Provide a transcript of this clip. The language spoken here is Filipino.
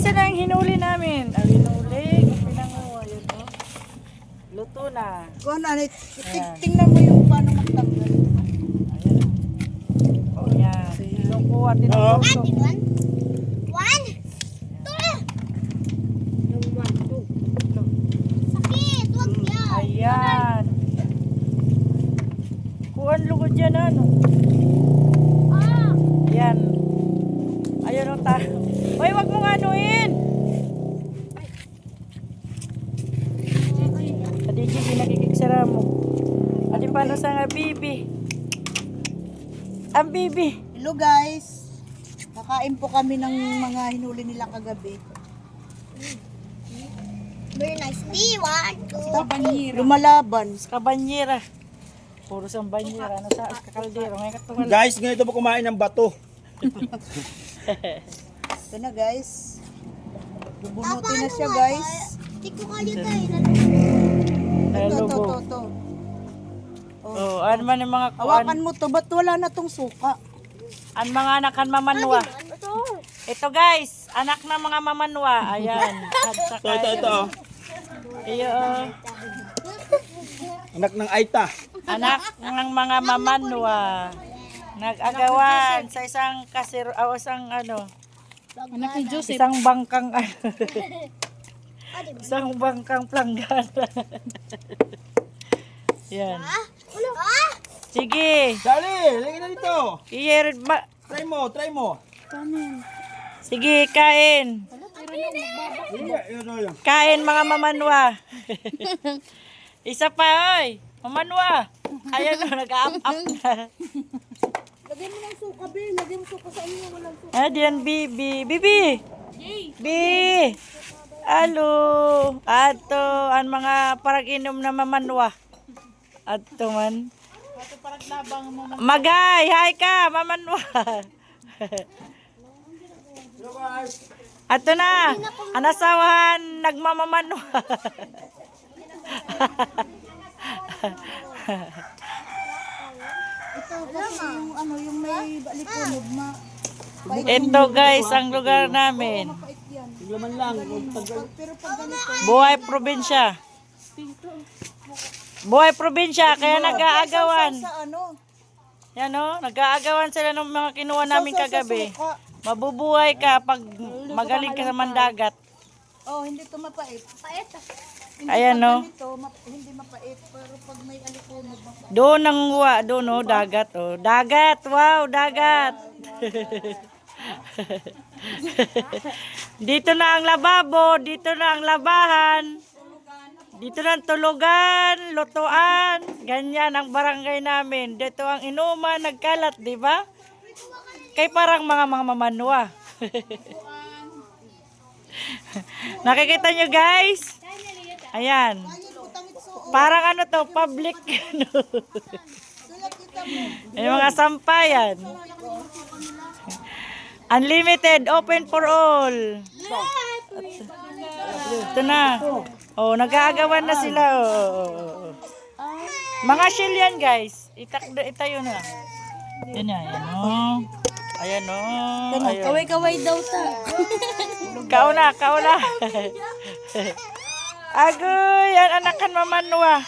isa na ang hinuli namin. Ang hinuli, pinanguha yun, no? Luto na. Kung ano, tingnan mo yung paano magtanggal. Ayan. O yan. Kinukuha din ang luto. Sakit, wag yan. Ayan. Kuhan lugod yan, ano? Ah, Ayan. Ayan ang tayo. Uy, wag mong anuin. Adi, Gigi, nakikiksara mo. Adi, paano sa nga, bibi? Ang bibi. Hello guys. Kakain po kami ng mga hinuli nila kagabi. very nice. 1, 2, 3. Lumalaban. Kabanyera. Puro sang banyera. Ano sa kakaldero. Ngayon katungal. Guys, ganito po kumain ng bato. Ito na guys. Bubunutin na siya guys. Tiko kayo tayo. Ito, Hello, ito. Oh, ano man yung mga kuan. Hawakan mo to, ba't wala na tong suka? Ang mga anak kan mamanwa. Ito guys, anak ng mga mamanwa. Ayan. At saka, Ito. Iyo, Anak ng Aita. anak ng mga mamanwa. Nag-agawan sa isang kasir, isang ano, Anak ni Joseph. isang bangkang isang bangkang planggana. Yan. Sige. Dali, lagyan na dito. Iyer ba? Try mo. Sige, kain. Yun. Kain mga mamanwa. Isa pa, oy. Mamanwa. Ayan o, nag-up-up na. Lagyan mo ng suka, Be. Lagyan mo suka sa inyo. Walang suka. Ah, diyan, Bibi. Bibi! Bi! Alo! Ato, ang mga parag-inom na mamanwa. Ato man. Magay! Hi ka, mamanwa! Ato na! Ang asawahan, nagmamamanwa. Ito kasi yung ano, yung may balikunod ma. Ito guys, ang lugar namin. Pait yan. Laman lang. Pero pag ganito, Buhay probinsya. Buhay probinsya, kaya nag-aagawan. sa ano? Yan o, nag-aagawan sila ng mga kinuha namin kagabi. Suka. Mabubuhay ka pag magaling ka sa mandagat. Oh, hindi to mapait. Pait. Hindi Ayan, pag no? ganito, hindi mapait. Pero pag may alikunod, mapait. Doon ang huwa, doon o, dagat o. Dagat, wow, dagat. Dito na ang lababo, dito na ang labahan. Dito na ang tulugan, lutuan. Ganyan ang barangay namin. Dito ang inuman, nagkalat, di ba? Kay parang mga mamanwa. Nakikita nyo guys? Ayan. Parang ano to, public. Yung mga sampayan. Unlimited, open for all. Ito na. Oh, nag-aagawan na sila. Oh. Mga shell yan guys. Itayo na. Yan na, yan o. Ayan o. Kaway-kaway daw ta. Kauna. Agoy, yan anakan mamanwa.